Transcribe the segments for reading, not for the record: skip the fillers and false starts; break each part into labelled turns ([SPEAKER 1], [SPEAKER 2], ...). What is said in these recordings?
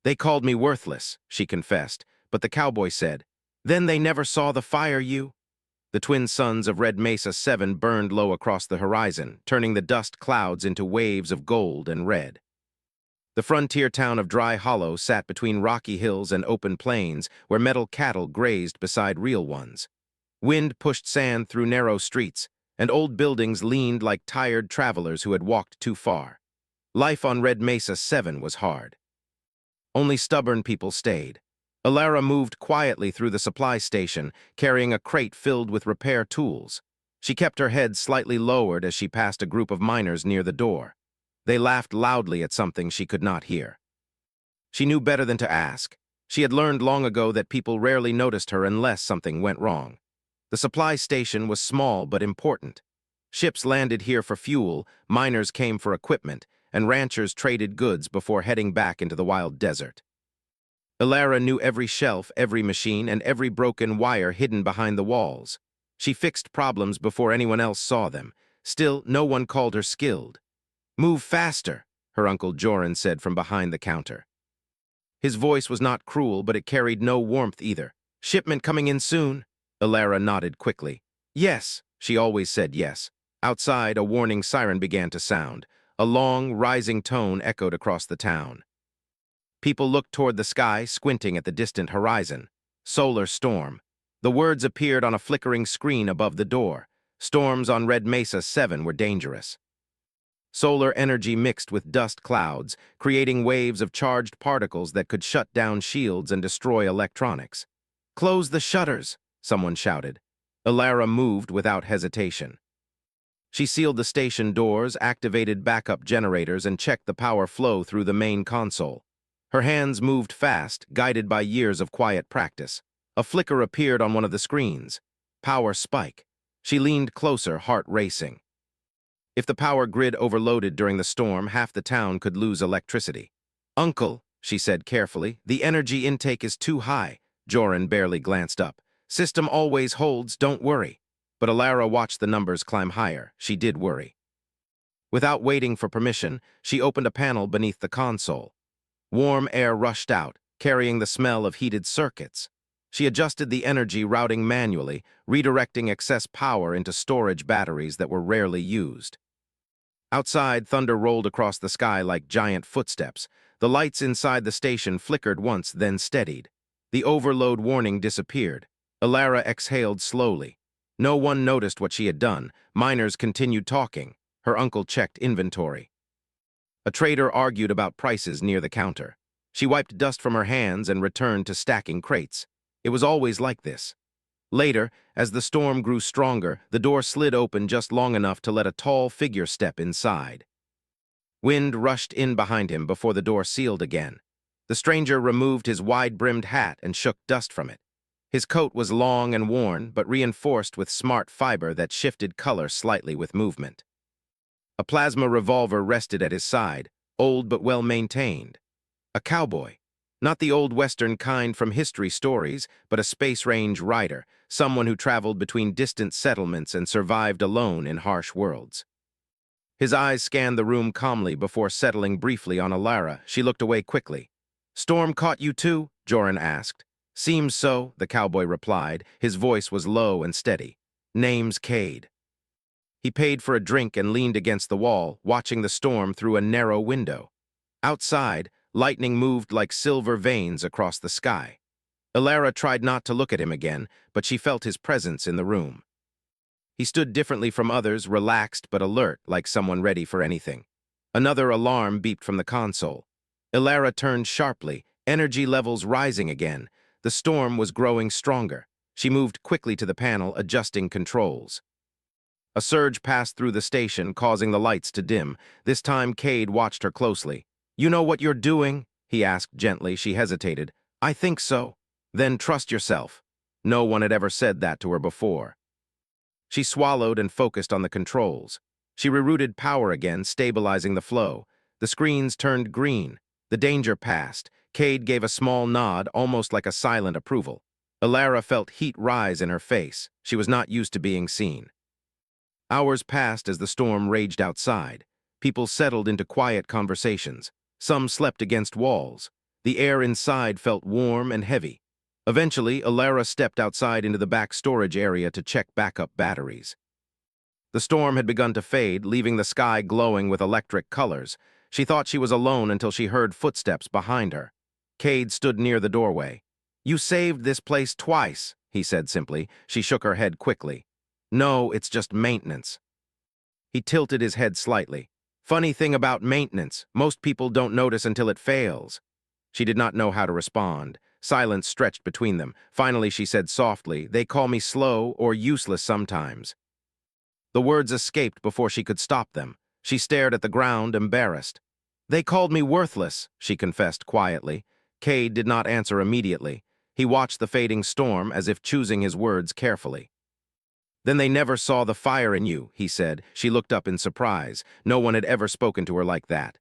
[SPEAKER 1] They called me worthless, she confessed, but the cowboy said, "Then they never saw the fire you?" The twin suns of Red Mesa 7 burned low across the horizon, turning the dust clouds into waves of gold and red. The frontier town of Dry Hollow sat between rocky hills and open plains where metal cattle grazed beside real ones. Wind pushed sand through narrow streets, and old buildings leaned like tired travelers who had walked too far. Life on Red Mesa 7 was hard. Only stubborn people stayed. Alara moved quietly through the supply station, carrying a crate filled with repair tools. She kept her head slightly lowered as she passed a group of miners near the door. They laughed loudly at something she could not hear. She knew better than to ask. She had learned long ago that people rarely noticed her unless something went wrong. The supply station was small but important. Ships landed here for fuel, miners came for equipment, and ranchers traded goods before heading back into the wild desert. Alara knew every shelf, every machine, and every broken wire hidden behind the walls. She fixed problems before anyone else saw them. Still, no one called her skilled. "Move faster," her Uncle Joran said from behind the counter. His voice was not cruel, but it carried no warmth either. "Shipment coming in soon?" Alara nodded quickly. "Yes," she always said yes. Outside, a warning siren began to sound. A long, rising tone echoed across the town. People looked toward the sky, squinting at the distant horizon. Solar storm. The words appeared on a flickering screen above the door. Storms on Red Mesa 7 were dangerous. Solar energy mixed with dust clouds, creating waves of charged particles that could shut down shields and destroy electronics. "Close the shutters," someone shouted. Alara moved without hesitation. She sealed the station doors, activated backup generators, and checked the power flow through the main console. Her hands moved fast, guided by years of quiet practice. A flicker appeared on one of the screens. Power spike. She leaned closer, heart racing. If the power grid overloaded during the storm, half the town could lose electricity. "Uncle," she said carefully, "the energy intake is too high." Joran barely glanced up. "System always holds, don't worry." But Alara watched the numbers climb higher. She did worry. Without waiting for permission, she opened a panel beneath the console. Warm air rushed out, carrying the smell of heated circuits. She adjusted the energy routing manually, redirecting excess power into storage batteries that were rarely used. Outside, thunder rolled across the sky like giant footsteps. The lights inside the station flickered once, then steadied. The overload warning disappeared. Alara exhaled slowly. No one noticed what she had done. Miners continued talking. Her uncle checked inventory. A trader argued about prices near the counter. She wiped dust from her hands and returned to stacking crates. It was always like this. Later, as the storm grew stronger, the door slid open just long enough to let a tall figure step inside. Wind rushed in behind him before the door sealed again. The stranger removed his wide-brimmed hat and shook dust from it. His coat was long and worn, but reinforced with smart fiber that shifted color slightly with movement. A plasma revolver rested at his side, old but well-maintained. A cowboy. Not the old Western kind from history stories, but a space-range rider, someone who traveled between distant settlements and survived alone in harsh worlds. His eyes scanned the room calmly before settling briefly on Alara. She looked away quickly. "Storm caught you too?" Joran asked. "Seems so," the cowboy replied. His voice was low and steady. "Name's Cade." He paid for a drink and leaned against the wall, watching the storm through a narrow window. Outside, lightning moved like silver veins across the sky. Alara tried not to look at him again, but she felt his presence in the room. He stood differently from others, relaxed but alert, like someone ready for anything. Another alarm beeped from the console. Alara turned sharply, energy levels rising again. The storm was growing stronger. She moved quickly to the panel, adjusting controls. A surge passed through the station, causing the lights to dim. This time, Cade watched her closely. "You know what you're doing?" he asked gently. She hesitated. "I think so." "Then trust yourself." No one had ever said that to her before. She swallowed and focused on the controls. She rerouted power again, stabilizing the flow. The screens turned green. The danger passed. Cade gave a small nod, almost like a silent approval. Alara felt heat rise in her face. She was not used to being seen. Hours passed as the storm raged outside. People settled into quiet conversations. Some slept against walls. The air inside felt warm and heavy. Eventually, Alara stepped outside into the back storage area to check backup batteries. The storm had begun to fade, leaving the sky glowing with electric colors. She thought she was alone until she heard footsteps behind her. Cade stood near the doorway. "You saved this place twice," he said simply. She shook her head quickly. "No, it's just maintenance." He tilted his head slightly. "Funny thing about maintenance, most people don't notice until it fails." She did not know how to respond. Silence stretched between them. Finally, she said softly, "They call me slow or useless sometimes." The words escaped before she could stop them. She stared at the ground, embarrassed. "They called me worthless," she confessed quietly. Cade did not answer immediately. He watched the fading storm as if choosing his words carefully. "Then they never saw the fire in you," he said. She looked up in surprise. No one had ever spoken to her like that.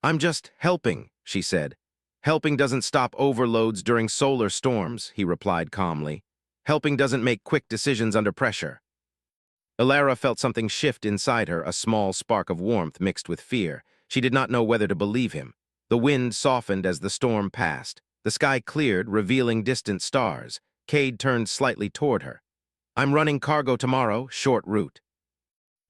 [SPEAKER 1] "I'm just helping," she said. "Helping doesn't stop overloads during solar storms," he replied calmly. "Helping doesn't make quick decisions under pressure." Alara felt something shift inside her, a small spark of warmth mixed with fear. She did not know whether to believe him. The wind softened as the storm passed. The sky cleared, revealing distant stars. Cade turned slightly toward her. "I'm running cargo tomorrow, short route.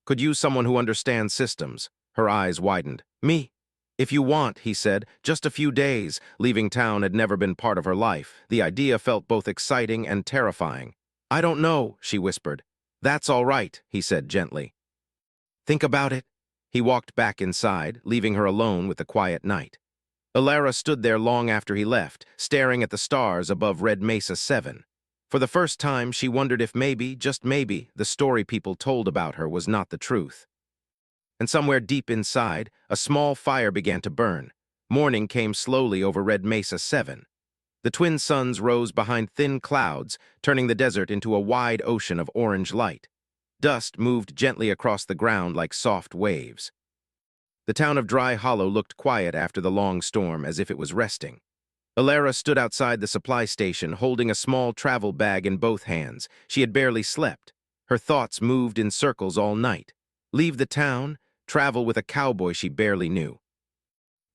[SPEAKER 1] Could use someone who understands systems." Her eyes widened. "Me? If you want," he said. "Just a few days." Leaving town had never been part of her life. The idea felt both exciting and terrifying. "I don't know," she whispered. "That's all right," he said gently. "Think about it." He walked back inside, leaving her alone with the quiet night. Alara stood there long after he left, staring at the stars above Red Mesa 7. For the first time, she wondered if maybe, just maybe, the story people told about her was not the truth. And somewhere deep inside, a small fire began to burn. Morning came slowly over Red Mesa 7. The twin suns rose behind thin clouds, turning the desert into a wide ocean of orange light. Dust moved gently across the ground like soft waves. The town of Dry Hollow looked quiet after the long storm, as if it was resting. Alara stood outside the supply station, holding a small travel bag in both hands. She had barely slept. Her thoughts moved in circles all night. Leave the town, travel with a cowboy she barely knew.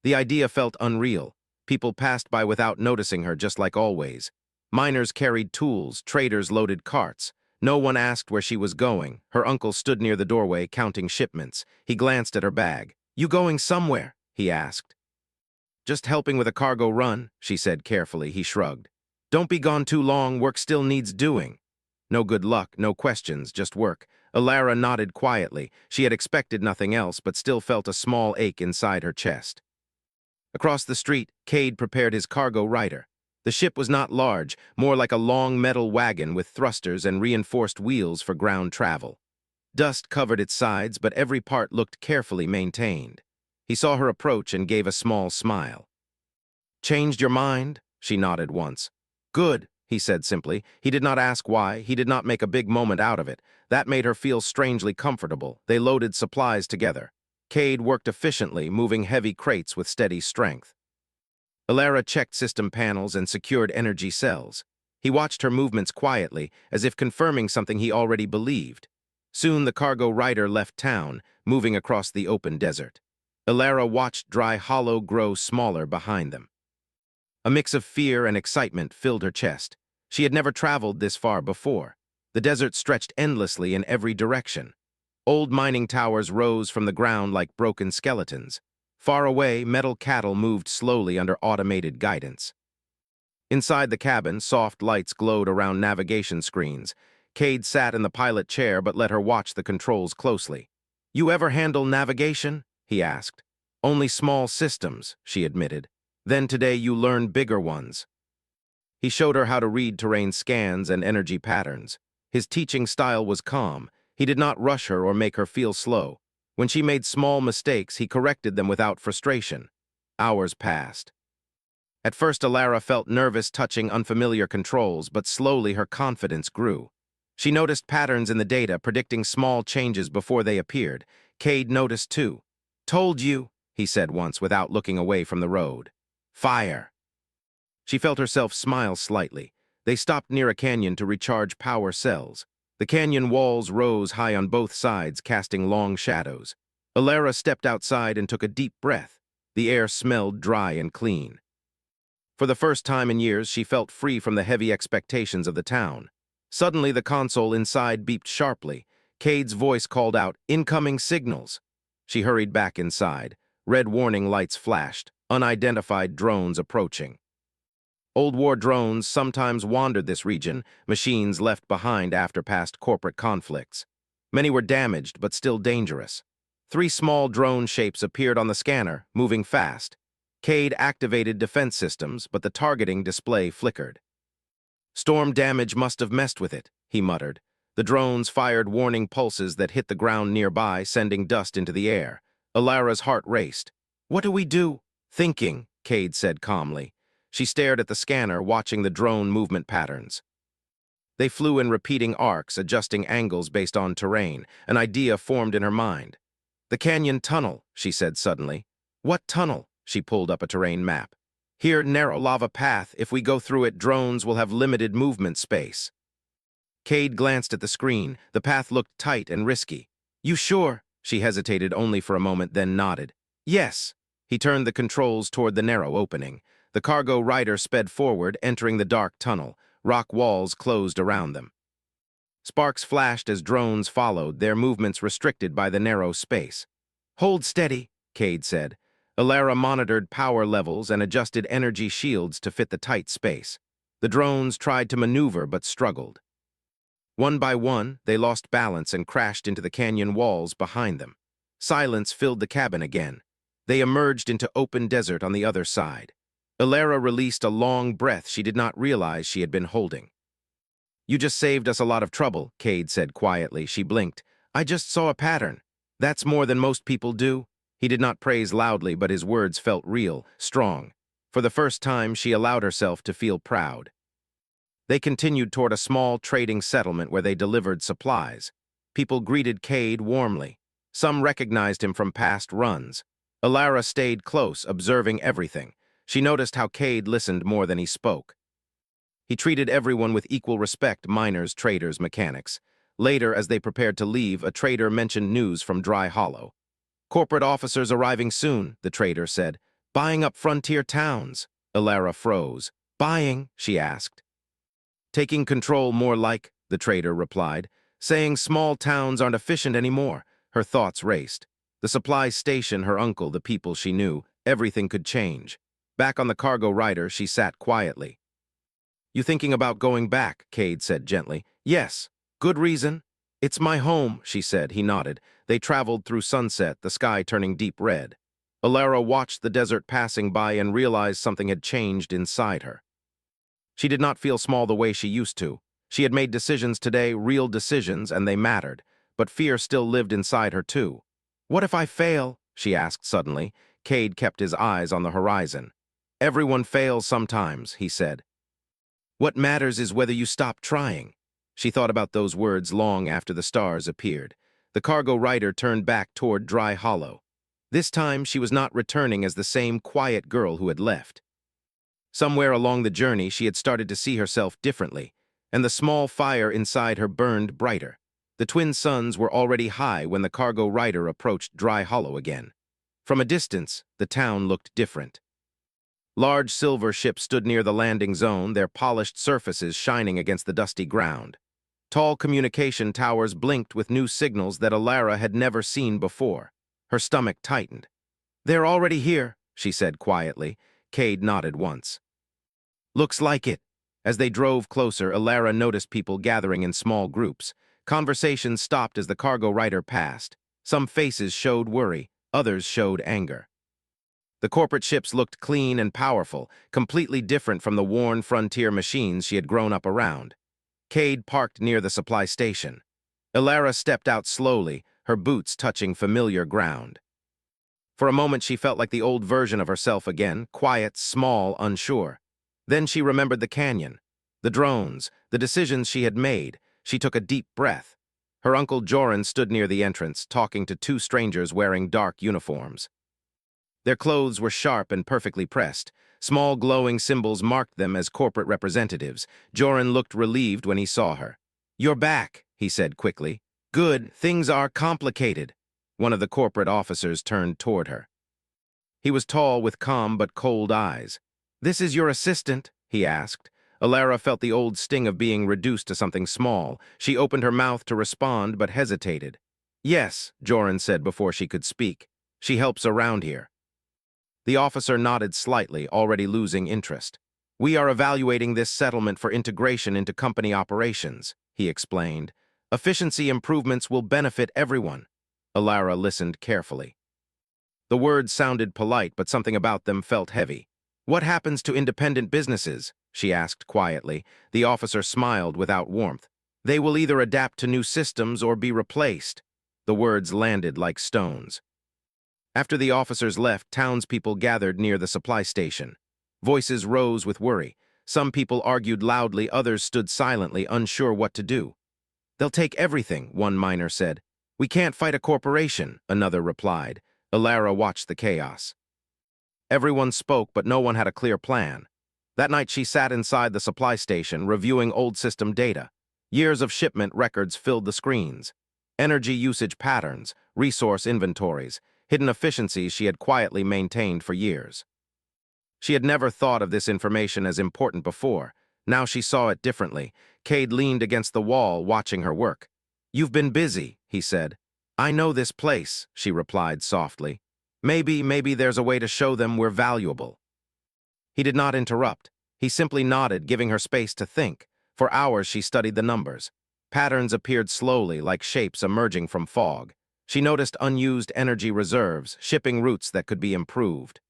[SPEAKER 1] The idea felt unreal. People passed by without noticing her, just like always. Miners carried tools, traders loaded carts. No one asked where she was going. Her uncle stood near the doorway, counting shipments. He glanced at her bag. "You going somewhere?" he asked. "Just helping with a cargo run," she said carefully. He shrugged. "Don't be gone too long, work still needs doing." No good luck, no questions, just work. Alara nodded quietly. She had expected nothing else, but still felt a small ache inside her chest. Across the street, Cade prepared his cargo rider. The ship was not large, more like a long metal wagon with thrusters and reinforced wheels for ground travel. Dust covered its sides, but every part looked carefully maintained. He saw her approach and gave a small smile. "Changed your mind?" She nodded once. "Good," he said simply. He did not ask why. He did not make a big moment out of it. That made her feel strangely comfortable. They loaded supplies together. Cade worked efficiently, moving heavy crates with steady strength. Alara checked system panels and secured energy cells. He watched her movements quietly, as if confirming something he already believed. Soon the cargo rider left town, moving across the open desert. Alara watched Dry Hollow grow smaller behind them. A mix of fear and excitement filled her chest. She had never traveled this far before. The desert stretched endlessly in every direction. Old mining towers rose from the ground like broken skeletons. Far away, metal cattle moved slowly under automated guidance. Inside the cabin, soft lights glowed around navigation screens. Cade sat in the pilot chair but let her watch the controls closely. "You ever handle navigation?" he asked. "Only small systems," she admitted. "Then today you learn bigger ones." He showed her how to read terrain scans and energy patterns. His teaching style was calm. He did not rush her or make her feel slow. When she made small mistakes, he corrected them without frustration. Hours passed. At first, Alara felt nervous touching unfamiliar controls, but slowly her confidence grew. She noticed patterns in the data, predicting small changes before they appeared. Cade noticed too. "Told you," he said once without looking away from the road. "Fire." She felt herself smile slightly. They stopped near a canyon to recharge power cells. The canyon walls rose high on both sides, casting long shadows. Alara stepped outside and took a deep breath. The air smelled dry and clean. For the first time in years, she felt free from the heavy expectations of the town. Suddenly, the console inside beeped sharply. Cade's voice called out, "Incoming signals." She hurried back inside. Red warning lights flashed, unidentified drones approaching. Old war drones sometimes wandered this region, machines left behind after past corporate conflicts. Many were damaged, but still dangerous. 3 small drone shapes appeared on the scanner, moving fast. Cade activated defense systems, but the targeting display flickered. Storm damage must have messed with it, he muttered. The drones fired warning pulses that hit the ground nearby, sending dust into the air. Alara's heart raced. "What do we do?" "Thinking," Cade said calmly. She stared at the scanner, watching the drone movement patterns. They flew in repeating arcs, adjusting angles based on terrain. An idea formed in her mind. "The canyon tunnel," she said suddenly. "What tunnel?" She pulled up a terrain map. "Here, narrow lava path. If we go through it, drones will have limited movement space." Cade glanced at the screen. The path looked tight and risky. "You sure?" She hesitated only for a moment, then nodded. "Yes." He turned the controls toward the narrow opening. The cargo rider sped forward, entering the dark tunnel. Rock walls closed around them. Sparks flashed as drones followed, their movements restricted by the narrow space. "Hold steady," Cade said. Alara monitored power levels and adjusted energy shields to fit the tight space. The drones tried to maneuver but struggled. One by one, they lost balance and crashed into the canyon walls behind them. Silence filled the cabin again. They emerged into open desert on the other side. Alara released a long breath she did not realize she had been holding. "You just saved us a lot of trouble," Cade said quietly. She blinked. "I just saw a pattern. That's more than most people do." He did not praise loudly, but his words felt real, strong. For the first time, she allowed herself to feel proud. They continued toward a small trading settlement where they delivered supplies. People greeted Cade warmly. Some recognized him from past runs. Alara stayed close, observing everything. She noticed how Cade listened more than he spoke. He treated everyone with equal respect, miners, traders, mechanics. Later, as they prepared to leave, a trader mentioned news from Dry Hollow. "Corporate officers arriving soon," the trader said. "Buying up frontier towns." Alara froze. "Buying?" she asked. "Taking control more like," the trader replied. "Saying small towns aren't efficient anymore." Her thoughts raced. The supply station, her uncle, the people she knew, everything could change. Back on the cargo rider, she sat quietly. "You thinking about going back?" Cade said gently. "Yes." "Good reason?" "It's my home," she said. He nodded. They traveled through sunset, the sky turning deep red. Alara watched the desert passing by and realized something had changed inside her. She did not feel small the way she used to. She had made decisions today, real decisions, and they mattered. But fear still lived inside her, too. "What if I fail?" she asked suddenly. Cade kept his eyes on the horizon. "Everyone fails sometimes," he said. "What matters is whether you stop trying." She thought about those words long after the stars appeared. The cargo rider turned back toward Dry Hollow. This time, she was not returning as the same quiet girl who had left. Somewhere along the journey, she had started to see herself differently, and the small fire inside her burned brighter. The twin suns were already high when the cargo rider approached Dry Hollow again. From a distance, the town looked different. Large silver ships stood near the landing zone, their polished surfaces shining against the dusty ground. Tall communication towers blinked with new signals that Alara had never seen before. Her stomach tightened. "They're already here," she said quietly. Cade nodded once. "Looks like it." As they drove closer, Alara noticed people gathering in small groups. Conversations stopped as the cargo rider passed. Some faces showed worry, others showed anger. The corporate ships looked clean and powerful, completely different from the worn frontier machines she had grown up around. Cade parked near the supply station. Alara stepped out slowly, her boots touching familiar ground. For a moment she felt like the old version of herself again, quiet, small, unsure. Then she remembered the canyon, the drones, the decisions she had made. She took a deep breath. Her uncle Joran stood near the entrance, talking to 2 strangers wearing dark uniforms. Their clothes were sharp and perfectly pressed. Small glowing symbols marked them as corporate representatives. Joran looked relieved when he saw her. "You're back," he said quickly. "Good, things are complicated." One of the corporate officers turned toward her. He was tall with calm but cold eyes. "This is your assistant?" he asked. Alara felt the old sting of being reduced to something small. She opened her mouth to respond, but hesitated. "Yes," Joran said before she could speak. "She helps around here." The officer nodded slightly, already losing interest. "We are evaluating this settlement for integration into company operations," he explained. "Efficiency improvements will benefit everyone." Alara listened carefully. The words sounded polite, but something about them felt heavy. "What happens to independent businesses?" she asked quietly. The officer smiled without warmth. "They will either adapt to new systems or be replaced." The words landed like stones. After the officers left, townspeople gathered near the supply station. Voices rose with worry. Some people argued loudly, others stood silently, unsure what to do. "They'll take everything," one miner said. "We can't fight a corporation," another replied. Alara watched the chaos. Everyone spoke, but no one had a clear plan. That night she sat inside the supply station, reviewing old system data. Years of shipment records filled the screens. Energy usage patterns, resource inventories, hidden efficiencies she had quietly maintained for years. She had never thought of this information as important before. Now she saw it differently. Cade leaned against the wall, watching her work. "You've been busy," he said. "I know this place," she replied softly. Maybe there's a way to show them we're valuable." He did not interrupt. He simply nodded, giving her space to think. For hours she studied the numbers. Patterns appeared slowly, like shapes emerging from fog. She noticed unused energy reserves, shipping routes that could be improved.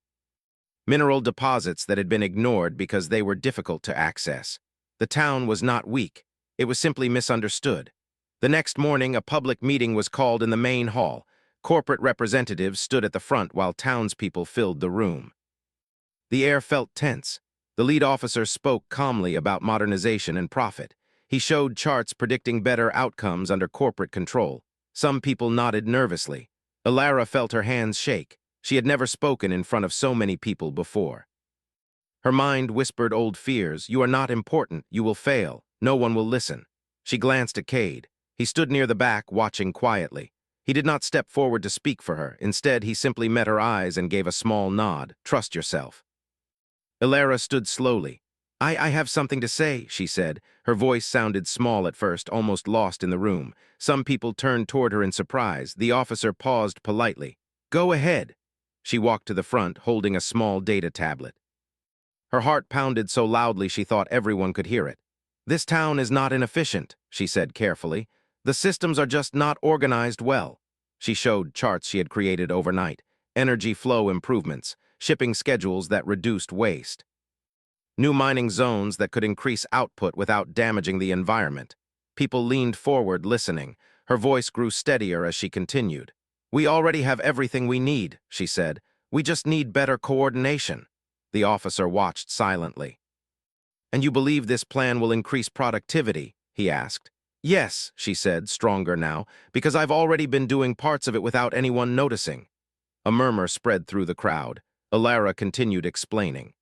[SPEAKER 1] Mineral deposits that had been ignored because they were difficult to access. The town was not weak. It was simply misunderstood. The next morning, a public meeting was called in the main hall. Corporate representatives stood at the front while townspeople filled the room. The air felt tense. The lead officer spoke calmly about modernization and profit. He showed charts predicting better outcomes under corporate control. Some people nodded nervously. Alara felt her hands shake. She had never spoken in front of so many people before. Her mind whispered old fears. "You are not important. You will fail. No one will listen." She glanced at Cade. He stood near the back, watching quietly. He did not step forward to speak for her. Instead, he simply met her eyes and gave a small nod. "Trust yourself." Alara stood slowly. I have something to say," she said. Her voice sounded small at first, almost lost in the room. Some people turned toward her in surprise. The officer paused politely. "Go ahead." She walked to the front, holding a small data tablet. Her heart pounded so loudly she thought everyone could hear it. "This town is not inefficient," she said carefully. "The systems are just not organized well." She showed charts she had created overnight. Energy flow improvements, shipping schedules that reduced waste. New mining zones that could increase output without damaging the environment. People leaned forward, listening. Her voice grew steadier as she continued. "We already have everything we need," she said. "We just need better coordination." The officer watched silently. "And you believe this plan will increase productivity?" he asked. "Yes," she said, stronger now, "because I've already been doing parts of it without anyone noticing." A murmur spread through the crowd. Alara continued explaining.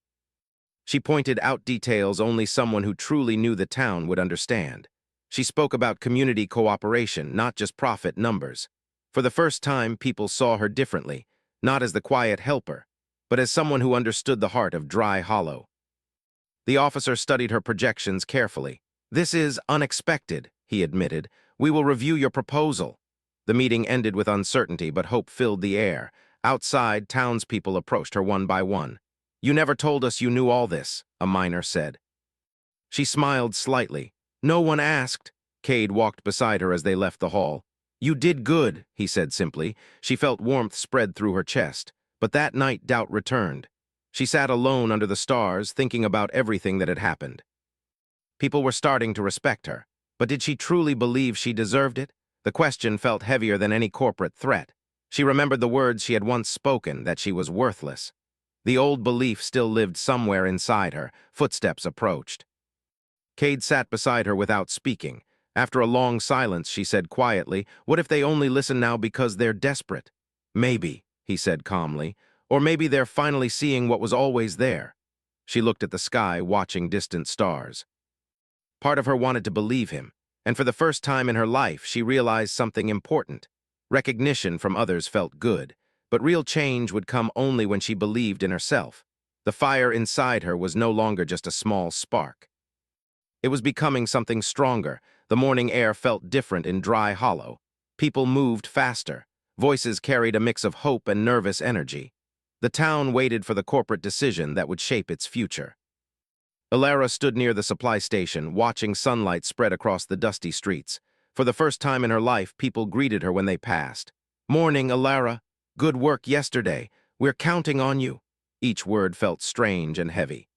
[SPEAKER 1] She pointed out details only someone who truly knew the town would understand. She spoke about community cooperation, not just profit numbers. For the first time, people saw her differently, not as the quiet helper, but as someone who understood the heart of Dry Hollow. The officer studied her projections carefully. "This is unexpected," he admitted. "We will review your proposal." The meeting ended with uncertainty, but hope filled the air. Outside, townspeople approached her one by one. "You never told us you knew all this," a miner said. She smiled slightly. "No one asked." Cade walked beside her as they left the hall. "You did good," he said simply. She felt warmth spread through her chest. But that night, doubt returned. She sat alone under the stars, thinking about everything that had happened. People were starting to respect her. But did she truly believe she deserved it? The question felt heavier than any corporate threat. She remembered the words she had once spoken, that she was worthless. The old belief still lived somewhere inside her. Footsteps approached. Cade sat beside her without speaking. After a long silence, she said quietly, "What if they only listen now because they're desperate?" "Maybe," he said calmly. "Or maybe they're finally seeing what was always there." She looked at the sky, watching distant stars. Part of her wanted to believe him, and for the first time in her life, she realized something important. Recognition from others felt good, but real change would come only when she believed in herself. The fire inside her was no longer just a small spark. It was becoming something stronger. The morning air felt different and dry hollow. People moved faster. Voices carried a mix of hope and nervous energy. The town waited for the corporate decision that would shape its future. Alara stood near the supply station, watching sunlight spread across the dusty streets. For the first time in her life, people greeted her when they passed. "Morning, Alara. Good work yesterday. We're counting on you." Each word felt strange and heavy.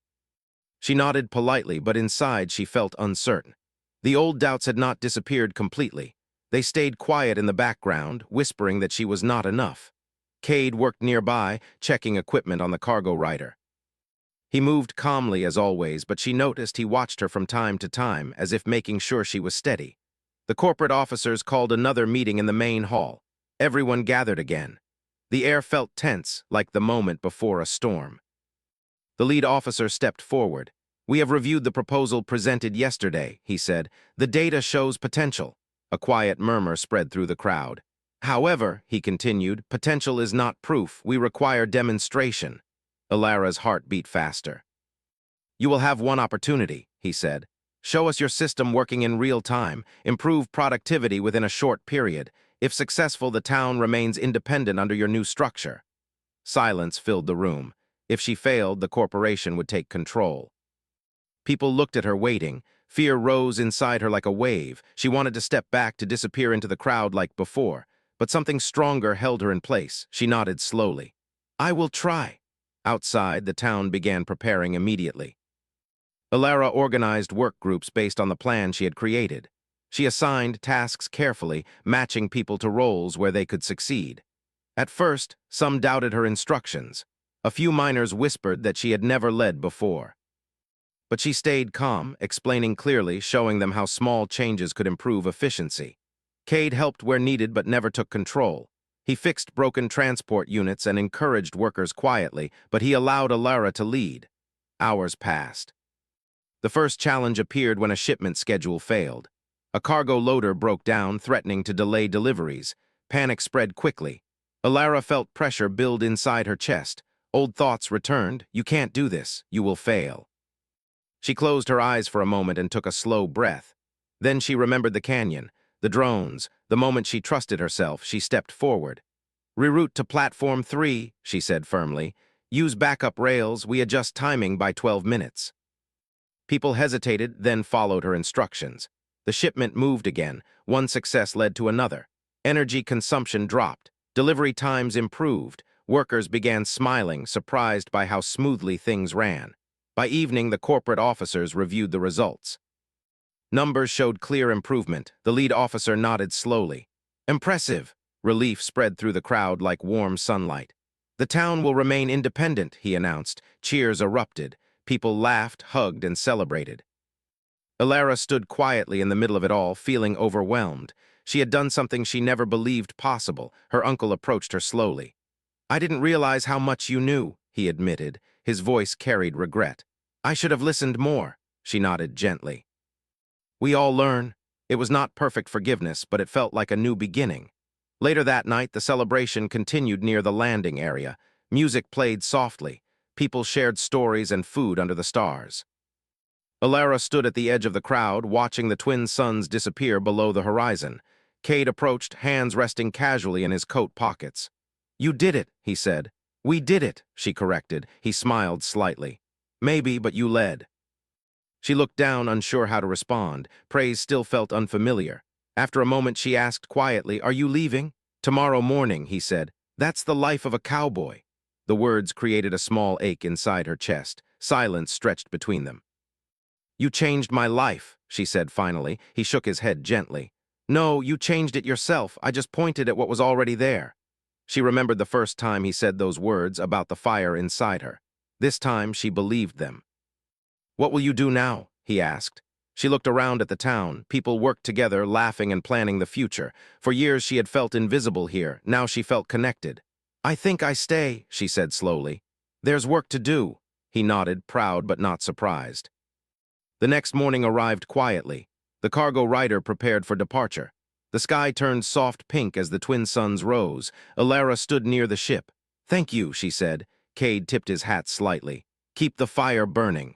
[SPEAKER 1] She nodded politely, but inside she felt uncertain. The old doubts had not disappeared completely. They stayed quiet in the background, whispering that she was not enough. Cade worked nearby, checking equipment on the cargo rider. He moved calmly as always, but she noticed he watched her from time to time, as if making sure she was steady. The corporate officers called another meeting in the main hall. Everyone gathered again. The air felt tense, like the moment before a storm. The lead officer stepped forward. "We have reviewed the proposal presented yesterday," he said. "The data shows potential." A quiet murmur spread through the crowd. "However," he continued, "potential is not proof. We require demonstration." Alara's heart beat faster. "You will have one opportunity," he said. "Show us your system working in real time. Improve productivity within a short period. If successful, the town remains independent under your new structure." Silence filled the room. If she failed, the corporation would take control. People looked at her waiting. Fear rose inside her like a wave. She wanted to step back, to disappear into the crowd like before. But something stronger held her in place. She nodded slowly. "I will try." Outside, the town began preparing immediately. Alara organized work groups based on the plan she had created. She assigned tasks carefully, matching people to roles where they could succeed. At first, some doubted her instructions. A few miners whispered that she had never led before. But she stayed calm, explaining clearly, showing them how small changes could improve efficiency. Cade helped where needed but never took control. He fixed broken transport units and encouraged workers quietly, but he allowed Alara to lead. Hours passed. The first challenge appeared when a shipment schedule failed. A cargo loader broke down, threatening to delay deliveries. Panic spread quickly. Alara felt pressure build inside her chest. Old thoughts returned. "You can't do this. You will fail." She closed her eyes for a moment and took a slow breath. Then she remembered the canyon, the drones. The moment she trusted herself, she stepped forward. "Reroute to Platform 3, she said firmly. "Use backup rails. We adjust timing by 12 minutes. People hesitated, then followed her instructions. The shipment moved again. One success led to another. Energy consumption dropped. Delivery times improved. Workers began smiling, surprised by how smoothly things ran. By evening, the corporate officers reviewed the results. Numbers showed clear improvement. The lead officer nodded slowly. "Impressive." Relief spread through the crowd like warm sunlight. "The town will remain independent," he announced. Cheers erupted. People laughed, hugged, and celebrated. Alara stood quietly in the middle of it all, feeling overwhelmed. She had done something she never believed possible. Her uncle approached her slowly. "I didn't realize how much you knew," he admitted. His voice carried regret. "I should have listened more." She nodded gently. "We all learn." It was not perfect forgiveness, but it felt like a new beginning. Later that night, the celebration continued near the landing area. Music played softly. People shared stories and food under the stars. Alara stood at the edge of the crowd, watching the twin suns disappear below the horizon. Cade approached, hands resting casually in his coat pockets. "You did it," he said. "We did it," she corrected. He smiled slightly. "Maybe, but you led." She looked down, unsure how to respond. Praise still felt unfamiliar. After a moment, she asked quietly, "Are you leaving?" "Tomorrow morning," he said. "That's the life of a cowboy." The words created a small ache inside her chest. Silence stretched between them. "You changed my life," she said finally. He shook his head gently. "No, you changed it yourself. I just pointed at what was already there." She remembered the first time he said those words about the fire inside her. This time, she believed them. "What will you do now?" he asked. She looked around at the town. People worked together, laughing and planning the future. For years, she had felt invisible here. Now she felt connected. "I think I stay," she said slowly. "There's work to do." He nodded, proud but not surprised. The next morning arrived quietly. The cargo rider prepared for departure. The sky turned soft pink as the twin suns rose. Alara stood near the ship. "Thank you," she said. Cade tipped his hat slightly. Keep the fire burning.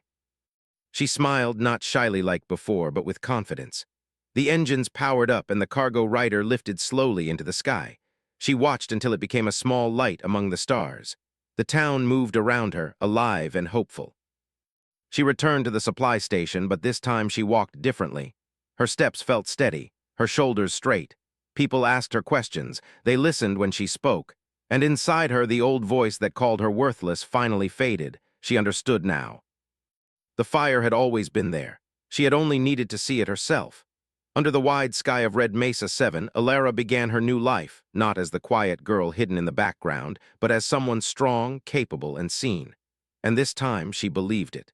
[SPEAKER 1] She smiled, not shyly like before, but with confidence. The engines powered up and the cargo rider lifted slowly into the sky. She watched until it became a small light among the stars. The town moved around her, alive and hopeful. She returned to the supply station, but this time she walked differently. Her steps felt steady, her shoulders straight. People asked her questions, they listened when she spoke, and inside her the old voice that called her worthless finally faded. She understood now. The fire had always been there. She had only needed to see it herself. Under the wide sky of Red Mesa 7, Alara began her new life, not as the quiet girl hidden in the background, but as someone strong, capable, and seen. And this time she believed it.